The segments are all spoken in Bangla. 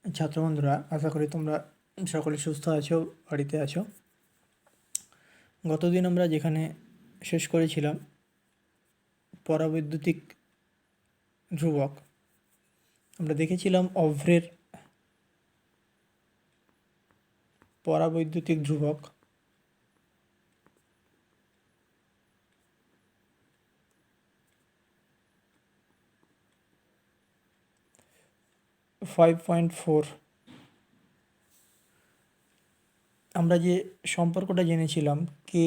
ছাত্র বন্ধুরা, আশা করি তোমরা সকলে সুস্থ আছো, বাড়িতে আছো। গতদিন আমরা যেখানে শেষ করেছিলাম পরাবৈদ্যুতিক ধ্রুবক, আমরা দেখেছিলাম অভ্রের পরাবৈদ্যুতিক ধ্রুবক ফাইভ পয়েন্ট ফোর। আমরা যে সম্পর্কটা জেনেছিলাম কে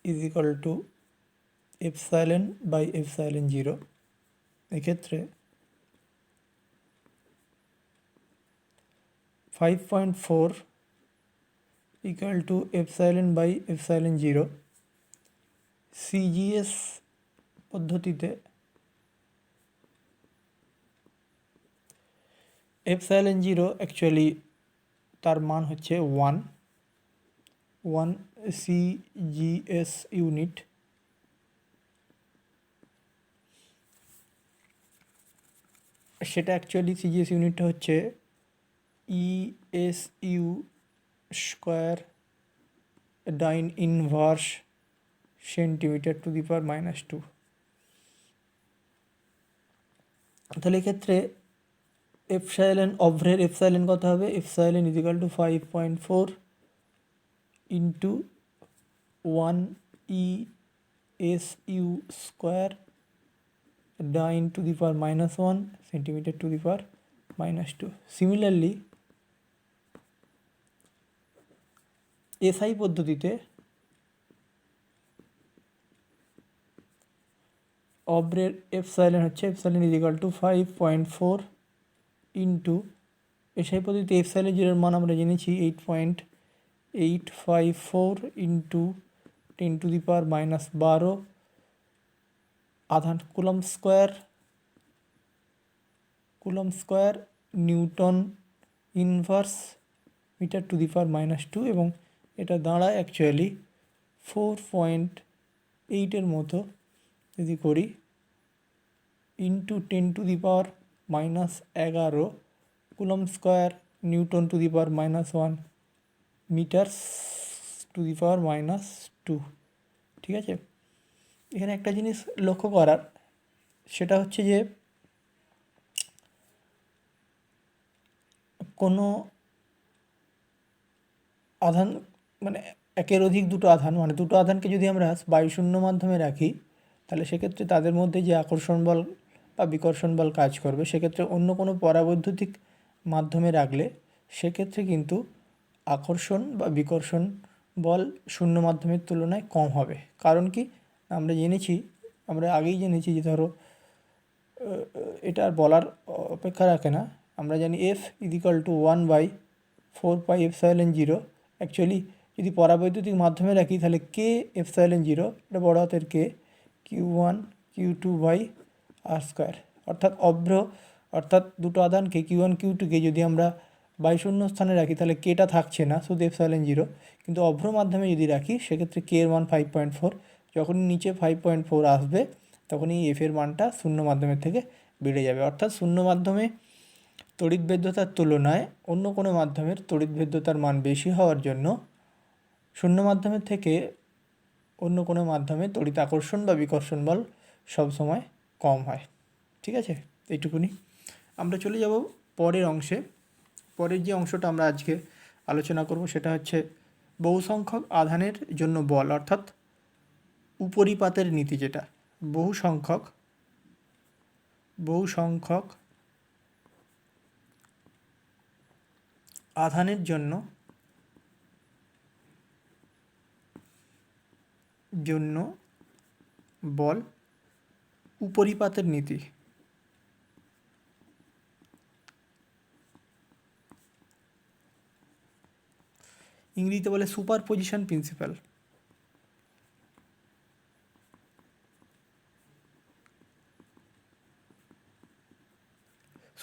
is equal to epsilon by epsilon zero, এক্ষেত্রে 5.4 equal to epsilon by epsilon zero. CGS পদ্ধতিতে এপসাইলন জিরো অ্যাকচুয়ালি তার মান হচ্ছে 1 সিজিএস ইউনিট। সেটা অ্যাকচুয়ালি সিজিএস ইউনিটটা হচ্ছে ESU square dyne inverse centimetre to the power -2। তাহলে এক্ষেত্রে এপসাইলন অভ্রের এপসাইলন কত হবে? Epsilon is equal to 5.4 into 1 ESU square dyne to the power -1 centimetre to the power -2। Similarly SI পদ্ধতিতে অভ্রের এপসাইলন হচ্ছে epsilon is equal to 5.4 into SI পদ্ধতিতে এপসাইলন জিরোর মান আমরা জেনেছি 8.854 ইন্টু 10 টু দি পাওয়ার -12 আধান coulomb square newton inverse metre to the power -2, এবং এটা দাঁড়ায় অ্যাকচুয়ালি 4.8 মতো যদি করি into 10 to the power -11 coulomb square newton to the power -1 metre to the power -2। ঠিক আছে, এখানে একটা জিনিস লক্ষ্য করার, সেটা হচ্ছে যে কোনো আধান মানে একের অধিক দুটো আধান, মানে দুটো আধানকে যদি আমরা বায়ুশূন্য মাধ্যমে রাখি, তাহলে সেক্ষেত্রে তাদের মধ্যে যে আকর্ষণ বল বা বিকর্ষণ বল কাজ করবে, সেক্ষেত্রে অন্য কোনো পরাবৈদ্যুতিক মাধ্যমে রাখলে সেক্ষেত্রে কিন্তু আকর্ষণ বা বিকর্ষণ বল শূন্য মাধ্যমের তুলনায় কম হবে। কারণ কি, আমরা আগেই জেনেছি যে ধরো এটা আর বলার অপেক্ষা রাখে না, আমরা জানি F is equal two 1/4 epsilon zero. Actually যদি পরাবৈদ্যুতিক মাধ্যমে রাখি তাহলে কে এপসাইলন জিরো, এটা বড় হাতের কে, Q1 Q2/r²। অর্থাৎ দুটো আধানকে Q1 Q2কে যদি আমরা বায়ুশূন্য স্থানে রাখি তাহলে কেটা থাকছে না, শুধু এপসাইলন জিরো। কিন্তু অভ্র মাধ্যমে যদি রাখি সেক্ষেত্রে কে এর মান 5.4। যখনই নিচে 5.4 আসবে তখনই এফের মানটা শূন্য মাধ্যমের থেকে বেড়ে যাবে। অর্থাৎ শূন্য মাধ্যমে তড়িৎভেদ্যতার তুলনায় অন্য কোনো মাধ্যমের তড়িৎভেদ্যতার মান বেশি হওয়ার জন্য শূন্য মাধ্যমের থেকে অন্য কোনো মাধ্যমে তড়িৎ আকর্ষণ বা বিকর্ষণ বল সবসময় কম হয়। ঠিক আছে, এইটুকুনি। আমরা চলে যাব পরের অংশে। পরের যে অংশটা আমরা আজকে আলোচনা করব সেটা হচ্ছে বহু সংখ্যক আধানের জন্য বল, অর্থাৎ উপরিপাতের নীতি, যেটা বহু সংখ্যক আধানের জন্য বল উপরিপাতের নীতি। ইংরেজিতে বলে সুপারপজিশন প্রিন্সিপাল।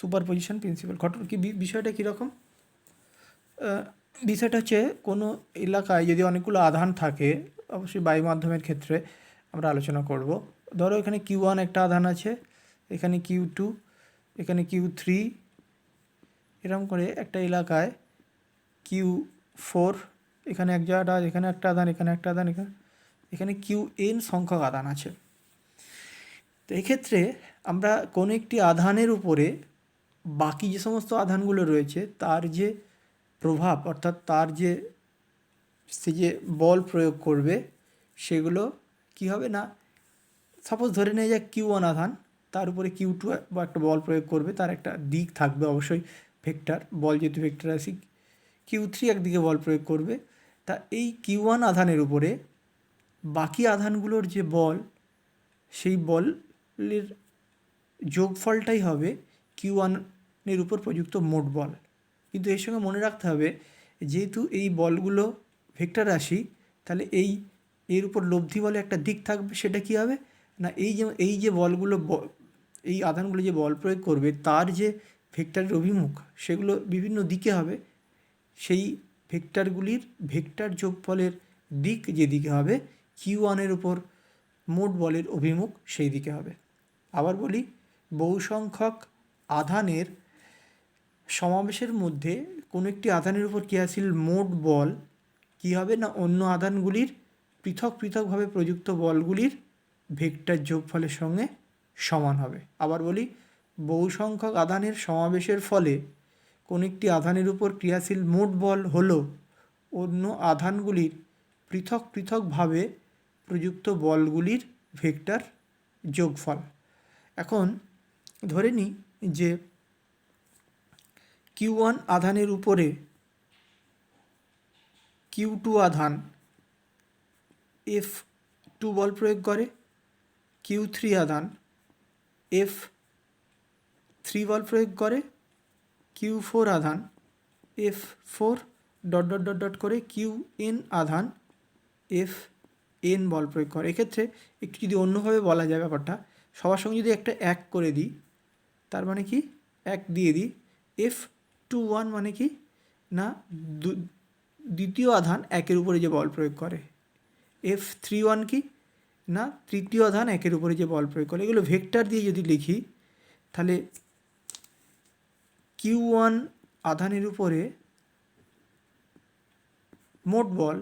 সুপারপজিশন প্রিন্সিপাল কি বিষয়টা কীরকম? বিষয়টা হচ্ছে কোনো এলাকায় যদি অনেকগুলো আধান থাকে, অবশ্যই বায়ু মাধ্যমের ক্ষেত্রে আমরা আলোচনা করব। ধরো এখানে Q1 একটা আধান আছে, এখানে Q2, এখানে Q3, এরকম করে একটা এলাকায় Q4, এখানে এক জায়গাটা, এখানে একটা আধান, এখানে একটা আধান, এখানে Qn সংখ্যক আধান আছে। তো এক্ষেত্রে আমরা কোনো একটি আধানের উপরে বাকি যে সমস্ত আধানগুলো রয়েছে তার যে প্রভাব, অর্থাৎ তার যে সে যে বল প্রয়োগ করবে সেগুলো কি হবে না, সাপোজ ধরে নেওয়া যাক Q1 আধান, তার উপরে Q2 বা একটা বল প্রয়োগ করবে, তার একটা দিক থাকবে অবশ্যই ভেক্টর, বল যেহেতু ভেক্টর রাশি। Q3 একদিকে বল প্রয়োগ করবে, তা এই Q1 আধানের উপরে বাকি আধানগুলোর যে বল, সেই বলের যোগফলটাই হবে Q1-এর উপর প্রযুক্ত মোট বল। কিন্তু এর সঙ্গে মনে রাখতে হবে, যেহেতু এই বলগুলো ভেক্টর রাশি, তাহলে এর উপর লব্ধি বলে একটা দিক থাকবে, সেটা কী হবে না, এই যে বলগুলো, এই আধানগুলো যে বল প্রয়োগ করবে তার যে ভেক্টরের অভিমুখ সেগুলো বিভিন্ন দিকে হবে, সেই ভেক্টরগুলির ভেক্টর যোগফলের দিক যেদিকে হবে Q1-এর উপর মোট বলের অভিমুখ সেই দিকে হবে। আবার বলি, বহু সংখ্যক আধানের সমাবেশের মধ্যে কোনো একটি আধানের উপর ক্রিয়াশীল মোট বল কী হবে না, অন্য আধানগুলির পৃথক পৃথকভাবে প্রযুক্ত বলগুলির ভেক্টর যোগফলের সঙ্গে সমান হবে। আবার বলি, বহু সংখ্যক আধানের সমাবেশের ফলে কোনো একটি আধানের উপর ক্রিয়াশীল মোট বল হলো অন্য আধানগুলির পৃথক পৃথকভাবে প্রযুক্ত বলগুলির ভেক্টর যোগফল। এখন ধরে নিই যে Q1 আধানের উপরে Q2 আধান F2 বল প্রয়োগ করে, Q3 আধান F3 বল প্রয়োগ করে, Q4 আধান F4 dot dot dot dot করে Qn আধান Fn বল প্রয়োগ করে। এক্ষেত্রে একটু যদি অন্যভাবে বলা যায় ব্যাপারটা, সবার সঙ্গে যদি একটা এক করে দিই, তার মানে কি এক দিয়ে দিই, F21 মানে কি না, দ্বিতীয় আধান একের উপরে যে বল প্রয়োগ করে। F31 কি না, তৃতীয় আধান একের উপরে যে বল প্রয়োগ করে। এগুলো ভেক্টর দিয়ে যদি লিখি, তাহলে Q1 আধানের উপরে মোট বল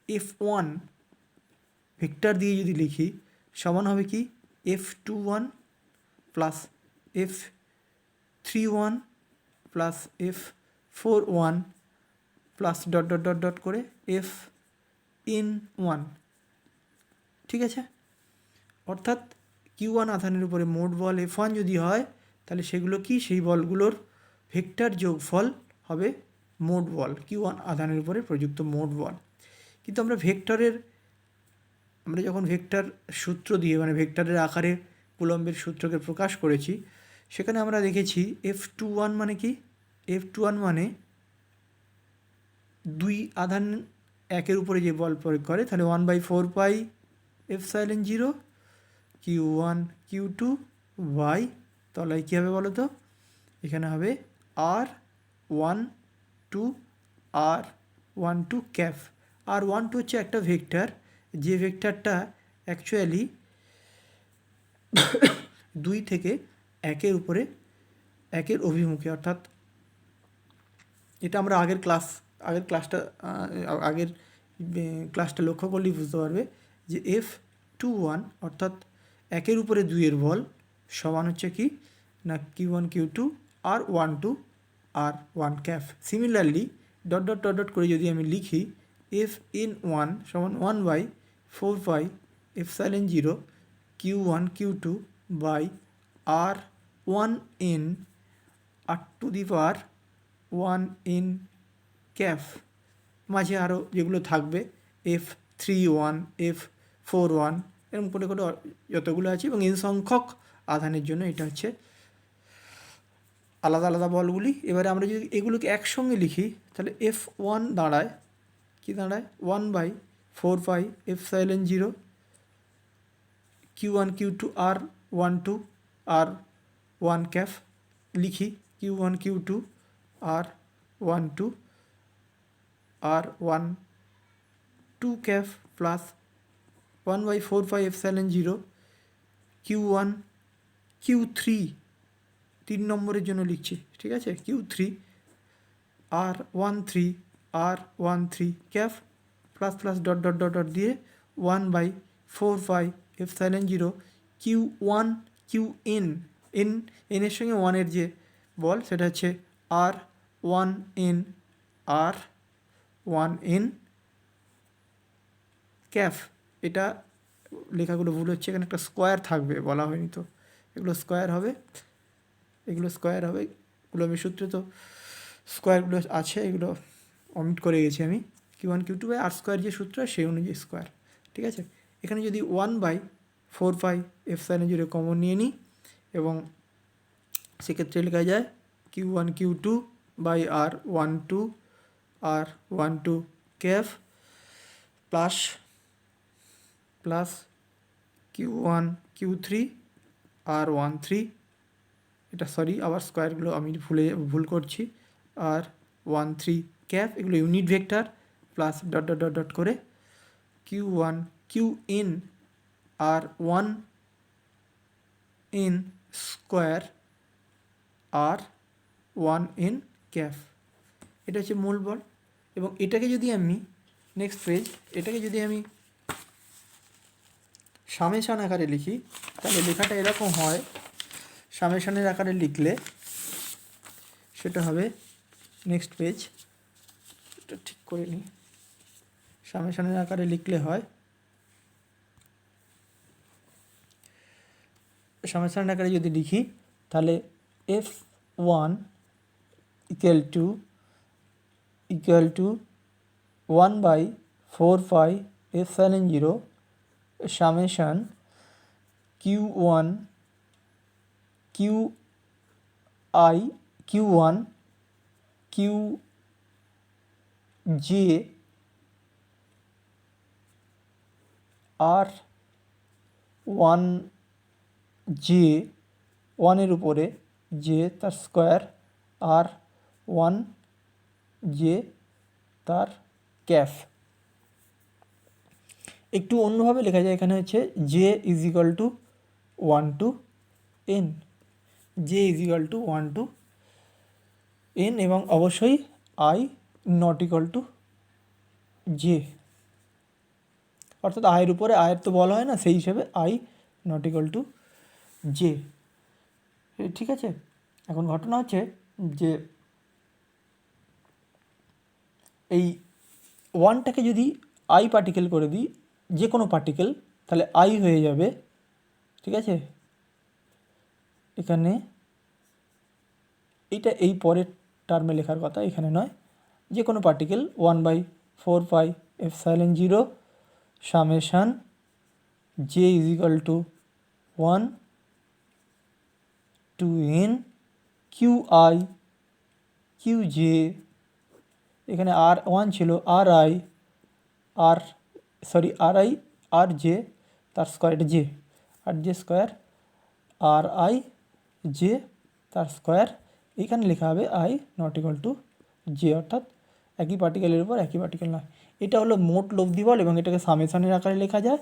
F1 ভেক্টর দিয়ে যদি লিখি, সমান হবে কি F21 plus F31 plus F41 plus dot dot dot dot করে Fn1। ঠিক আছে, অর্থাৎ Q1 আধানের উপরে মোট বল F1 যদি হয়, তাহলে সেগুলো কি, সেই বলগুলোর ভেক্টর যোগফল হবে মোট বল, Q1 আধানের উপরে প্রযুক্ত মোট বল। কিন্তু আমরা যখন ভেক্টর সূত্র দিয়ে, মানে ভেক্টরের আকারে কুলম্বের সূত্রকে প্রকাশ করেছি, সেখানে আমরা দেখেছি F21 মানে কি, F21 মানে দুই আধান একের উপরে যে বল প্রয়োগ করে, তাহলে 1/4 pi epsilon 0 Q1 Q2 y, তলায় কী হবে বলো তো, এখানে হবে R12 R12 ক্যাফ। R12 হচ্ছে একটা ভেক্টর, যে ভেক্টরটা অ্যাকচুয়ালি 2 থেকে একের উপরে একের অভিমুখে, অর্থাৎ এটা আমরা আগের ক্লাসটা লক্ষ্য করলেই বুঝতে পারবে যে F21 অর্থাৎ একের উপরে 2-এর বল সমান হচ্ছে কি না Q1 Q2 R12 R1 cafe. Similarly dot dot dot dot করে যদি আমি লিখি Fn1 সমান 1/4 pi epsilon 0 Q1 Q2 by R1n R⁴ cafe, মাঝে আরও যেগুলো থাকবে F31 F41 এরকম করে করে যতগুলো আছে, এবং n সংখ্যক আধানের জন্য এটা হচ্ছে আলাদা আলাদা বলগুলি। এবারে আমরা যদি এগুলোকে একসঙ্গে লিখি, তাহলে F1 দাঁড়ায় কি দাঁড়ায় 1/4 pi epsilon 0 Q1 Q2 R12 R1 cafe, লিখি Q1 Q2 R12 R12 cafe plus 1/4 pi epsilon 0 Q1 Q3 3 নম্বরের জন্য লিখছি, ঠিক আছে, Q3 R13 R13 cafe plus plus dot dot dot dot দিয়ে 1/4πε0 Q1 QN এর সঙ্গে 1-এর যে বল সেটা হচ্ছে R1N R1N ক্যাফ। এটা লেখাগুলো ভুল হচ্ছে, এখানে একটা স্কোয়ার থাকবে, বলা হয়নি তো, এগুলো স্কোয়ার হবে, কুলম্বের সূত্রে তো স্কোয়ারগুলো আছে, এগুলো অমিট করে গেছি আমি। Q1 Q2/r² যে সূত্র সেই অনুযায়ী স্কোয়ার, ঠিক আছে। এখানে যদি 1/4πε0 কমন নিয়ে নিই এবং সেক্ষেত্রে লেখা যায় Q1 Q2/r12 R12 cafe plus Q1 Q3 R13, এটা সরি আবার স্কোয়ারগুলো আমি ভুল করছি, R13 ক্যাফ, এগুলো unit vector, plus dot dot dot dot করে Q1 QN R1N square R1N cafe. এটা হচ্ছে মূল বল। এবং এটাকে যদি আমি নেক্সট পেজ, এটাকে যদি আমি সামেশন আকারে লিখি তাহলে লেখাটা এরকম হয়। সামেশনের আকারে লিখলে সেটা হবে, নেক্সট পেজ, এটা ঠিক করে নিই। সামেশনের আকারে লিখলে হয়, সামেশনের আকারে যদি লিখি তাহলে F1 equal to 1/4πε0 summation Q1 QJ R1J 1-এর উপরে জে তার স্কোয়ার R1J তার ক্যাফ। একটু অন্যভাবে লেখা যায়, এখানে হচ্ছে J is equal to 1 to n, J is equal to 1 to n, এবং অবশ্যই I not equal to J, অর্থাৎ আয়ের উপরে আয়ের তো বলা হয় না, সেই হিসেবে I not equal to J, ঠিক আছে। এখন ঘটনা হচ্ছে যে এই 1টাকে যদি I পার্টিকেল করে দিই, যে কোনো পার্টিকেল, তাহলে I হয়ে যাবে, ঠিক আছে। এখানে এইটা এই পরের টার্মে লেখার কথা, এখানে নয়। যে কোনো particle 1/4πε0 summation J is equal to 1 to n QI QJ, এখানে R1 ছিল RI RJ তার স্কোয়ার, এটা J RJ স্কোয়ার RIJ তার স্কোয়ার, এইখানে লেখা হবে I not equal to J, অর্থাৎ একই পার্টিকেলের উপর একই পার্টিকেল নয়। এটা হলো মোট লব্ধি বল, এবং এটাকে সামেশনের আকারে লেখা যায়,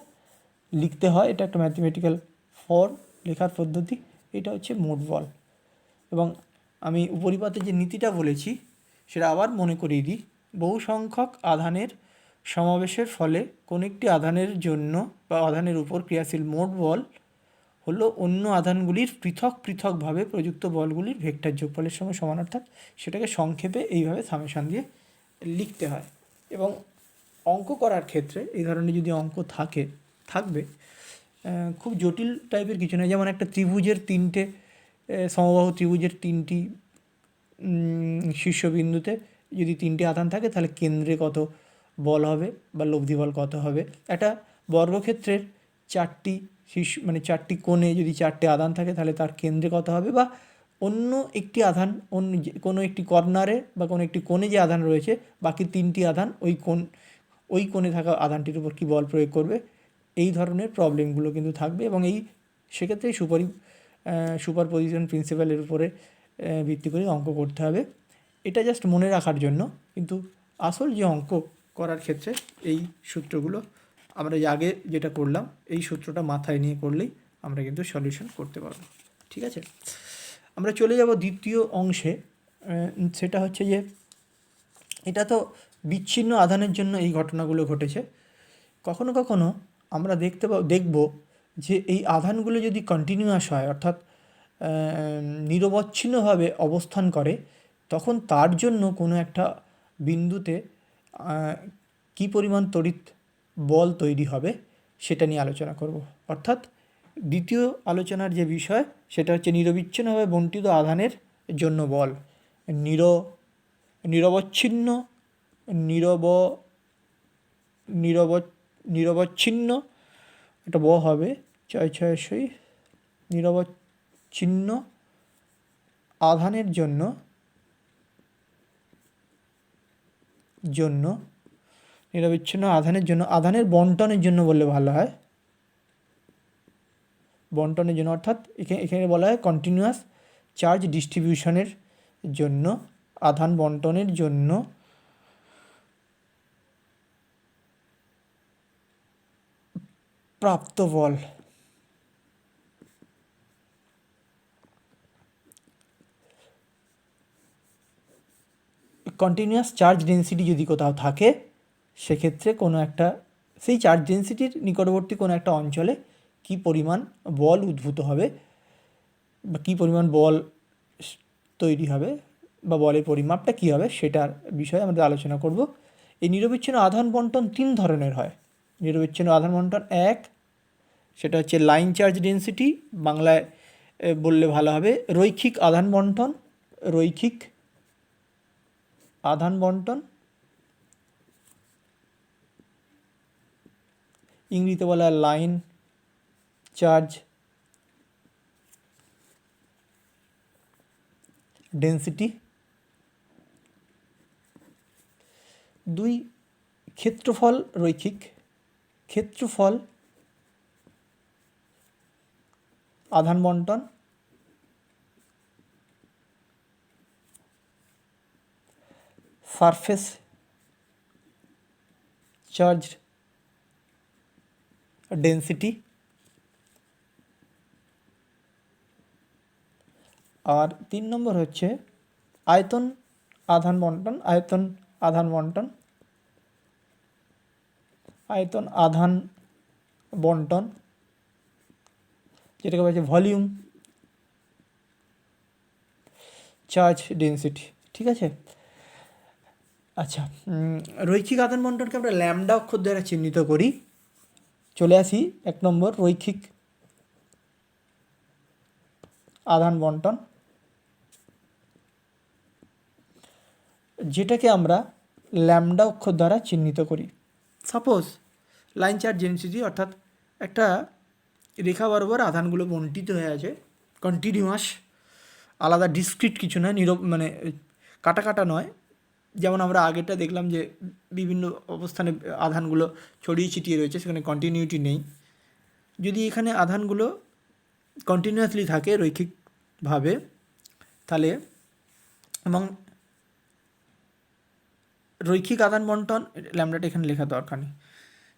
লিখতে হয়, এটা একটা ম্যাথমেটিক্যাল ফর্ম লেখার পদ্ধতি। এটা হচ্ছে মোট বল। এবং আমি উপরিপাতে যে নীতিটা বলেছি সেটা আবার মনে করিয়ে দিই। বহু সংখ্যক আধানের সমাবেশের ফলে কোন একটি আধানের জন্য বা আধানের উপর ক্রিয়াশীল মোট বল হলো অন্য আধানগুলির পৃথক পৃথকভাবে প্রযুক্ত বলগুলির ভেক্টর যোগফলের সঙ্গে সমান, অর্থাৎ সেটাকে সংক্ষেপে এইভাবে সামেশন দিয়ে লিখতে হয়। এবং অঙ্ক করার ক্ষেত্রে এই ধরনের যদি অঙ্ক থাকবে, খুব জটিল টাইপের কিছু নয়। যেমন একটা ত্রিভুজের সমবাহু ত্রিভুজের 3টি শীর্ষবিন্দুতে যদি 3টি আধান থাকে তাহলে কেন্দ্রে কত বল হবে বা লব্ধি বল কত হবে। একটা বর্গক্ষেত্রের 4টি চারটি কোণে যদি 4টে আধান থাকে তাহলে তার কেন্দ্রে কত হবে, বা অন্য একটি আধান কোনো একটি কর্নারে বা কোনো একটি কোণে যে আধান রয়েছে, বাকি 3টি আধান ওই কোণে থাকা আধানটির উপর কী বল প্রয়োগ করবে, এই ধরনের প্রবলেমগুলো কিন্তু থাকবে। এবং সেক্ষেত্রে সুপারপজিশন প্রিন্সিপালের উপরে ভিত্তি করে অঙ্ক করতে হবে। এটা জাস্ট মনে রাখার জন্য, কিন্তু আসল যে অঙ্ক করার ক্ষেত্রে এই সূত্রগুলো আমরা আগে যেটা করলাম এই সূত্রটা মাথায় নিয়ে করলেই আমরা কিন্তু সলিউশন করতে পারবো, ঠিক আছে। আমরা চলে যাব দ্বিতীয় অংশে। সেটা হচ্ছে যে এটা তো বিচ্ছিন্ন আধানের জন্য এই ঘটনাগুলো ঘটেছে। কখনো কখনো আমরা দেখব যে এই আধানগুলো যদি কন্টিনিউয়াস হয়, অর্থাৎ নিরবচ্ছিন্নভাবে অবস্থান করে, তখন তার জন্য কোনো একটা বিন্দুতে কী পরিমাণ তড়িৎ বল তৈরি হবে সেটা নিয়ে আলোচনা করব। অর্থাৎ দ্বিতীয় আলোচনার যে বিষয় সেটা হচ্ছে নিরবিচ্ছিন্নভাবে বণ্টিত আধানের জন্য বল। নিরবচ্ছিন্ন নিরবচ্ছিন্ন একটা হবে ছয় নিরবচ্ছিন্ন আধানের জন্য নিরবিচ্ছিন্ন আধানের বণ্টনের জন্য বললে ভালো হয়, বণ্টনের জন্য, অর্থাৎ এখানে বলা হয় কন্টিনিউয়াস চার্জ ডিস্ট্রিবিউশনের জন্য, আধান বণ্টনের জন্য প্রাপ্ত বল। কন্টিনিউয়াস চার্জ ডেন্সিটি যদি কোথাও থাকে, সেক্ষেত্রে কোনো একটা সেই চার্জ ডেন্সিটির নিকটবর্তী কোনো একটা অঞ্চলে কী পরিমাণ বল উদ্ভূত হবে বা কী পরিমাণ বল তৈরি হবে বা বলের পরিমাপটা কী হবে সেটার বিষয়ে আমরা আলোচনা করব। এই নিরবিচ্ছিন্ন আধান বণ্টন 3 ধরনের হয়। নিরবিচ্ছিন্ন আধান বণ্টন এক, সেটা হচ্ছে লাইন চার্জ ডেন্সিটি, বাংলায় বললে ভালো হবে রৈখিক আধান বণ্টন। রৈখিক আধান বণ্টন, ইংরেজিতে বলা হয় লাইন চার্জ ডেন্সিটি। 2, ক্ষেত্রফল রৈখিক, ক্ষেত্রফল আধান বণ্টন। Surface charge density. আর 3 নম্বর হচ্ছে আয়তন আধান বণ্টন। আয়তন আধান বণ্টন যেটাকে বলা হচ্ছে ভলিউম চার্জ ডেন্সিটি। ঠিক আছে, আচ্ছা, রৈখিক আধান বণ্টনকে আমরা ল্যামডা অক্ষর দ্বারা চিহ্নিত করি। চলে আসি 1 নম্বর, রৈখিক আধান বণ্টন, যেটাকে আমরা ল্যামডা অক্ষর দ্বারা চিহ্নিত করি। সাপোজ লাইন চার্জ ডেন্সিটি, অর্থাৎ একটা রেখা বরাবর আধানগুলো বণ্টিত হয়ে আছে, কন্টিনিউয়াস, আলাদা ডিসক্রিট কিছু নয়, মানে কাটা কাটা নয়। যেমন আমরা আগেরটা দেখলাম যে বিভিন্ন অবস্থানে আধানগুলো ছড়িয়ে ছিটিয়ে রয়েছে, সেখানে কন্টিনিউটি নেই। যদি এখানে আধানগুলো কন্টিনিউয়াসলি থাকে রৈখিকভাবে, তাহলে এবং রৈখিক আধান বণ্টন, ল্যামডাটা এখানে লেখা দরকার নেই,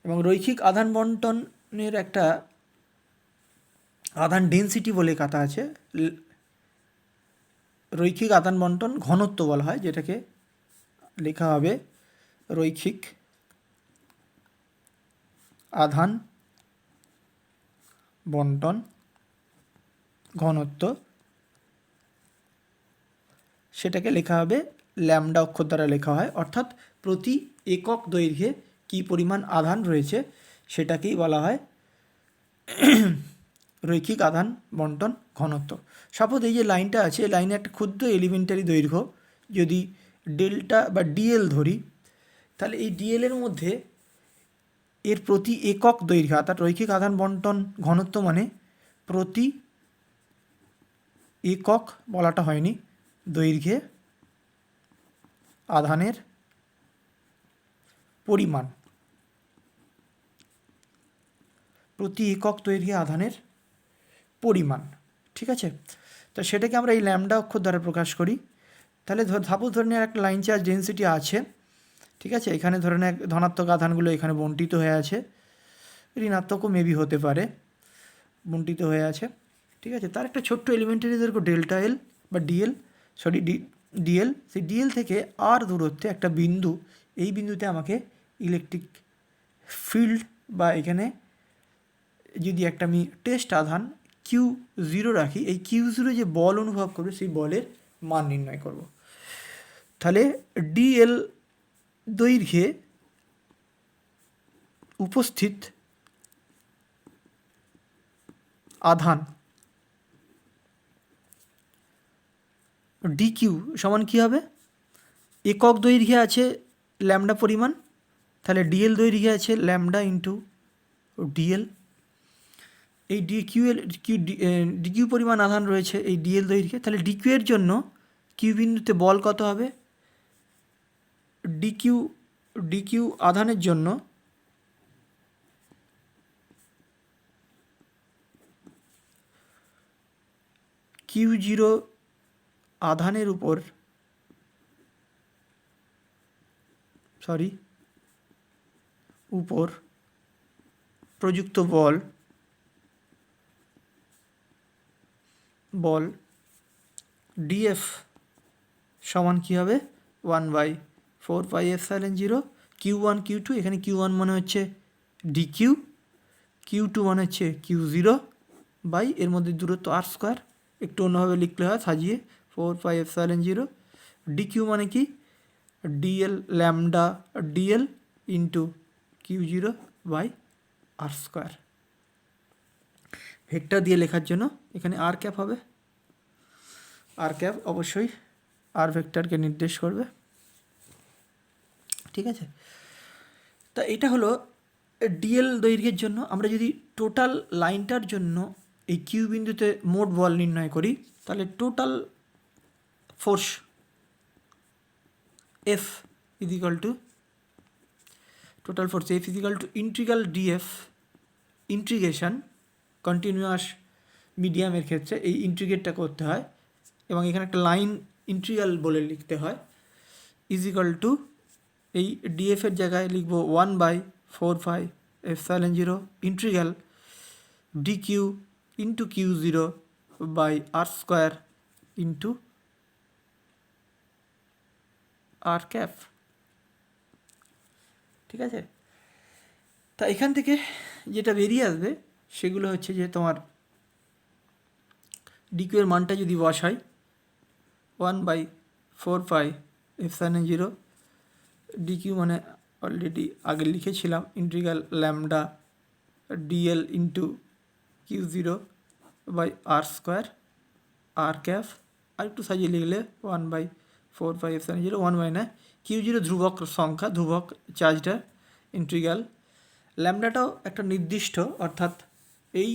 এবং রৈখিক আধান বণ্টনের একটা আধান ডেন্সিটি বলে কথা আছে। রৈখিক আদান বণ্টন ঘনত্ব বলা হয়, যেটাকে লেখা হবে রৈখিক আধান বণ্টন ঘনত্ব, সেটাকে লেখা হবে ল্যামডা অক্ষর দ্বারা লেখা হয়। অর্থাৎ প্রতি একক দৈর্ঘ্যে কী পরিমাণ আধান রয়েছে সেটাকেই বলা হয় রৈখিক আধান বণ্টন ঘনত্ব। সাপোজ এই যে লাইনটা আছে, এই লাইনে একটা ক্ষুদ্র এলিমেন্টারি দৈর্ঘ্য যদি ডেল্টা বা ডিএল ধরি, তাহলে এই ডিএলের মধ্যে এর প্রতি একক দৈর্ঘ্য, অর্থাৎ রৈখিক আধান বণ্টন ঘনত্ব মানে প্রতি একক বলাটা হয়নি, দৈর্ঘ্যে আধানের পরিমাণ, প্রতি একক দৈর্ঘ্যে আধানের পরিমাণ। ঠিক আছে, তো সেটাকে আমরা এই ল্যামডা অক্ষর দ্বারা প্রকাশ করি। তাহলে সাপোজ ধরে নেওয়ার একটা লাইন চার্জ ডেন্সিটি আছে, ঠিক আছে, এখানে ধরে নেওয়া ধনাত্মক আধানগুলো এখানে বণ্টিত হয়ে আছে, ঋণাত্মকও মেবি হতে পারে, বণ্টিত হয়ে আছে। ঠিক ঠিক আছে, তার একটা ছোট্ট এলিমেন্টারি ধরো ডেল্টা এল বা ডিএল, সরি ডিএল, সেই ডিএল থেকে আর দূরত্বে একটা বিন্দু, এই বিন্দুতে আমাকে ইলেকট্রিক ফিল্ড বা এখানে যদি একটা আমি টেস্ট আধান Q0 রাখি, এই Q0 যে বল অনুভব করবে সেই বলের মান নির্ণয় করব। তাহলে ডিএল দৈর্ঘ্যে উপস্থিত আধান ডিকিউ সমান কী হবে, একক দৈর্ঘ্যে আছে ল্যামডা পরিমাণ, তাহলে ডিএল দৈর্ঘ্যে আছে ল্যামডা ইন্টু ডিএল। এই ডিকিউ পরিমাণ আধান রয়েছে এই ডিএল দৈর্ঘ্যে, তাহলে ডিকিউ এর জন্য কিউ বিন্দুতে বল কত হবে, ডিকিউ আধানের জন্য Q0 আধানের উপর প্রযুক্ত বল ডিএফ সমান কী হবে 1/4πε0 Q1 Q2, এখানে Q1 মানে হচ্ছে ডিকিউ, Q2 মানে হচ্ছে Q0 বাই এর মধ্যে দূরত্ব আর স্কোয়ার, একটু অন্যভাবে লিখলে হয় সাজিয়ে 4πε0, ডিকিউ মানে কি DL lambda DL into Q0 by R square. Vector দিয়ে লেখার জন্য এখানে আর ক্যাপ হবে, আর ক্যাপ অবশ্যই আর ভেক্টরকে নির্দেশ করবে, ঠিক আছে। তা এটা হলো ডিএল দৈর্ঘ্যের জন্য। আমরা যদি টোটাল লাইনটার জন্য এই কিউ বিন্দুতে মোট বল নির্ণয় করি, তাহলে total force F is equal to integral DF, integration continuous মিডিয়ামের ক্ষেত্রে এই ইন্টিগ্রেটটা করতে হয় এবং এখানে একটা লাইন ইন্টিগ্রাল বলে লিখতে হয়, ইজিক্যাল টু এই ডিএফের জায়গায় লিখব 1/4πε0 integral dq into Q0 by R square into R cap, ঠিক আছে। তা এখান থেকে যেটা বেরিয়ে আসবে সেগুলো হচ্ছে যে তোমার ডিকিউ এর মানটা যদি বসাই 1/4πε0, ডিকিউ মানে অলরেডি আগে লিখেছিলাম integral lambda DL into Q0 by R square r cap, আর একটু সাজিয়ে লিখলে 1/4πε0, 1 মানে Q0 ধ্রুবক সংখ্যা, ধ্রুবক চার্জটা, ইন্টিগ্রাল ল্যামডাটাও একটা নির্দিষ্ট, অর্থাৎ এই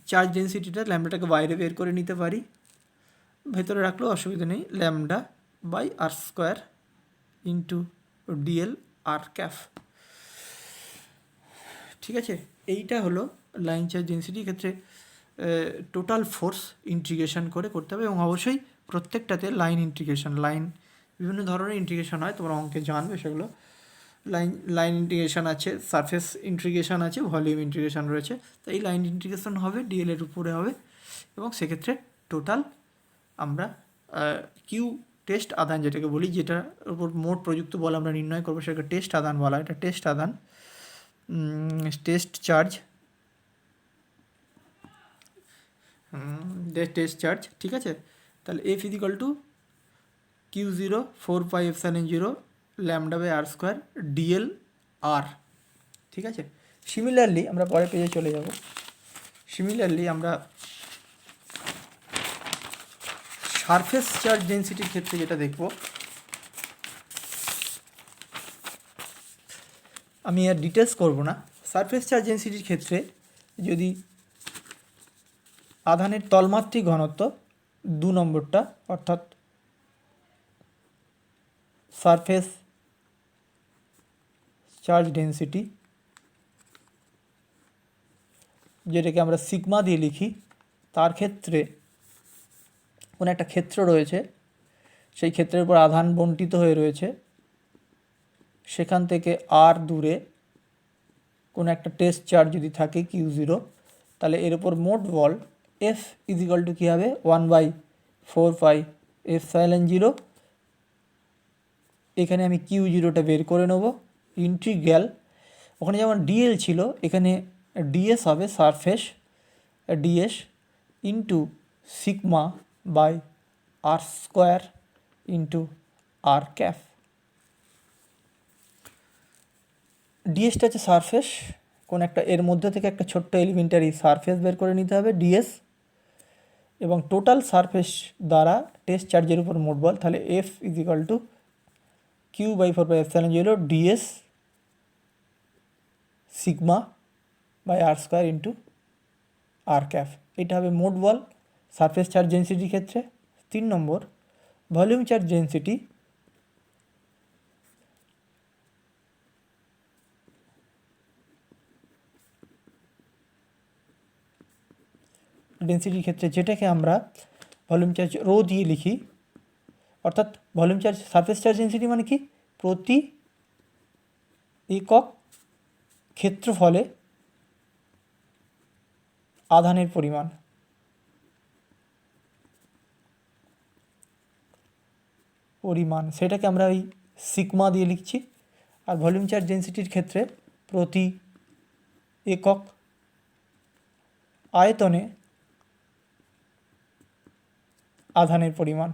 চার্জ ডেন্সিটিটা ল্যামডাটাকে বাইরে বের করে নিতে পারি, ভেতরে রাখলেও অসুবিধা নেই, lambda by R square into DL R cap, ঠিক আছে। এইটা হলো লাইন চার্জ ডেন্সিটির ক্ষেত্রে টোটাল ফোর্স ইন্টিগ্রেশন করে করতে হবে, এবং অবশ্যই প্রত্যেকটাতে লাইন ইন্টিগ্রেশন, লাইন বিভিন্ন ধরনের ইন্টিগ্রেশন হয়, তোমরা অঙ্কে জানবে সেগুলো। লাইন ইন্টিগ্রেশন আছে, সারফেস ইন্টিগ্রেশন আছে, ভলিউম ইন্টিগ্রেশন রয়েছে। তো এই লাইন ইন্টিগ্রেশন হবে ডিএল এর উপরে হবে, এবং সেক্ষেত্রে টোটাল আমরা কিউ টেস্ট আধান যেটাকে বলি, যেটার উপর মোট প্রযুক্ত বল আমরা নির্ণয় করবো সেটাকে টেস্ট আধান বলা হয়। এটা টেস্ট আধান, টেস্ট চার্জ, টেস্ট চার্জ, ঠিক আছে। তাহলে F is equal to Q0 4πε0 lambda by R square dl r, ঠিক আছে। সিমিলারলি আমরা পরের পেজে চলে যাব। সিমিলারলি আমরা সারফেস চার্জ ডেন্সিটির ক্ষেত্রে যেটা দেখব, আমি আর ডিটেলস করব না। সারফেস চার্জ ডেন্সিটির ক্ষেত্রে যদি আধানের তলমাত্রিক ঘনত্ব 2 নম্বরটা, অর্থাৎ সারফেস চার্জ ডেন্সিটি, যেটাকে আমরা সিগমা দিয়ে লিখি, তার ক্ষেত্রে কোনো একটা ক্ষেত্র রয়েছে, সেই ক্ষেত্রের উপর আধান বণ্টিত হয়ে রয়েছে, সেখান থেকে আর দূরে কোনো একটা টেস্ট চার্জ যদি থাকে Q0, তাহলে এর উপর মোট বল এফ ইজিক্যাল টু কী হবে 1/4πε0, এখানে আমি কিউ জিরোটা বের করে নেব, ইন্টিগ্রাল ওখানে যেমন ডিএল ছিল এখানে ডিএস হবে surface ds into sigma by R square into R cap. ডিএসটা হচ্ছে সারফেস, কোন একটা এর মধ্যে থেকে একটা ছোট্ট এলিমেন্টারি সারফেস বের করে নিতে হবে ডিএস, এবং টোটাল সারফেস দ্বারা টেস্ট চার্জের উপর মোট বল, তাহলে F is equal to Q/4πε0 DS sigma by R square into R cap. এটা হবে মোট বল সারফেস চার্জ ডেন্সিটির ক্ষেত্রে। 3 নম্বর ভলিউম চার্জ ডেন্সিটি, ডেন্সিটির ক্ষেত্রে যেটাকে আমরা ভলিউম চার্জ রো দিয়ে লিখি, অর্থাৎ volume charge surface charge density মানে কি, প্রতি একক ক্ষেত্রফলে আধানের পরিমাণ, সেটাকে আমরা ওই সিগমা দিয়ে লিখছি। আর ভলিউম চার্জ ডেন্সিটির ক্ষেত্রে প্রতি একক আয়তনে আধানের পরিমাণ,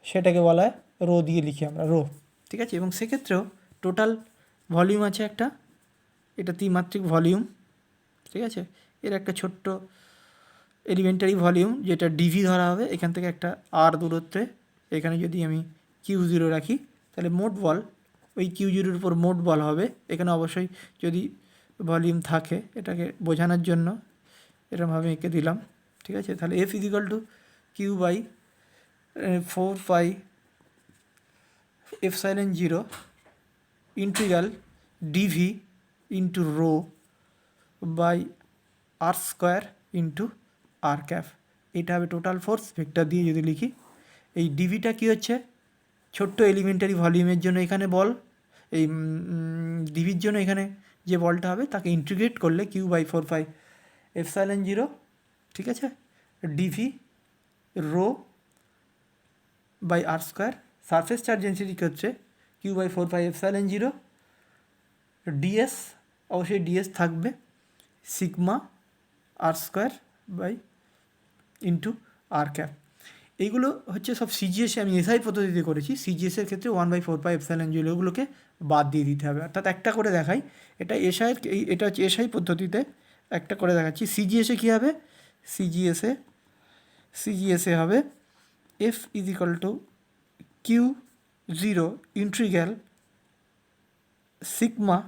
সেটাকে বলা হয় রো দিয়ে লিখি আমরা রো, ঠিক আছে। এবং সেক্ষেত্রেও টোটাল ভলিউম আছে একটা, এটা ত্রিমাত্রিক ভলিউম, ঠিক আছে। এর একটা ছোট্ট এলিমেন্টারি ভলিউম যেটা ডিভি ধরা হবে, এখান থেকে একটা আর দূরত্বে, এখানে যদি আমি Q0 রাখি তাহলে মোট বল ওই Q0 উপর মোট বল হবে। এখানে অবশ্যই যদি ভলিউম থাকে, এটাকে বোঝানোর জন্য এরকমভাবে এঁকে দিলাম, ঠিক আছে। তাহলে F is equal to Q/4πε0 integral DV into rho by R square into R cap. এটা হবে টোটাল ফোর্স ভেক্টর দিয়ে যদি লিখি। এই ডিভিটা কী হচ্ছে, ছোট্ট এলিমেন্টারি ভলিউমের জন্য এখানে বল, এই ডিভির জন্য এখানে যে বলটা হবে তাকে ইন্টিগ্রেট করলে Q/4πε0, ঠিক আছে, DV rho by R square. Surface charge density হচ্ছে Q/4πε0 ডিএস, অবশ্যই ডিএস থাকবে, sigma R square by into R cap. এইগুলো হচ্ছে সব সিজিএসে, আমি এসআই পদ্ধতিতে করেছি। সিজিএসের ক্ষেত্রে 1/4πε0 এগুলোকে বাদ দিয়ে দিতে হবে, অর্থাৎ একটা করে দেখাই। এটা এসআইয়ের, এটা হচ্ছে এসআই পদ্ধতিতে একটা করে দেখাচ্ছি। সিজিএসে কী হবে, সিজিএসে হবে F is equal to Q0 integral sigma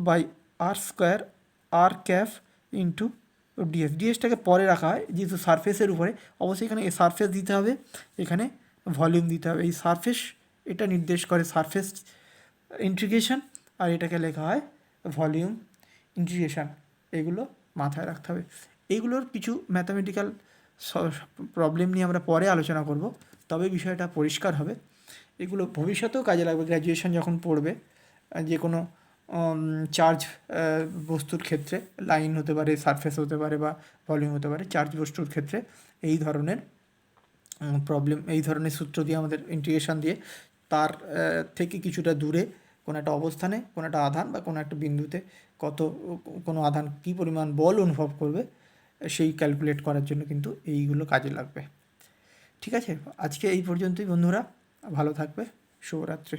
by R square r cap into ds. ডিএসটাকে পরে রাখা হয় যেহেতু সারফেসের উপরে, অবশ্যই এখানে সারফেস দিতে হবে, এখানে ভলিউম দিতে হবে। এই সারফেস এটা নির্দেশ করে সারফেস ইন্টিগ্রেশন, আর এটাকে লেখা হয় ভলিউম ইন্টিগ্রেশন। এগুলো মাথায় রাখতে হবে। এইগুলোর কিছু ম্যাথামেটিক্যাল প্রবলেম নিয়ে আমরা পরে আলোচনা করব, তবে বিষয়টা পরিষ্কার হবে। এগুলো ভবিষ্যতেও কাজে লাগবে, গ্র্যাজুয়েশন যখন পড়বে যে কোনো চার্জ বস্তুর ক্ষেত্রে, লাইন হতে পারে, সারফেস হতে পারে, বা ভলিউম হতে পারে, চার্জ বস্তুর ক্ষেত্রে এই ধরনের প্রবলেম, এই ধরনের সূত্র দিয়ে আমাদের ইন্টিগ্রেশন দিয়ে তার থেকে কিছুটা দূরে কোনো একটা অবস্থানে কোনো একটা আধান বা কোনো একটা বিন্দুতে কোনো আধান কী পরিমাণ বল অনুভব করবে সেই ক্যালকুলেট করার জন্য কিন্তু এইগুলো কাজে লাগবে, ঠিক আছে। আজকে এই পর্যন্তই বন্ধুরা, ভালো থাকবে, শুভরাত্রি।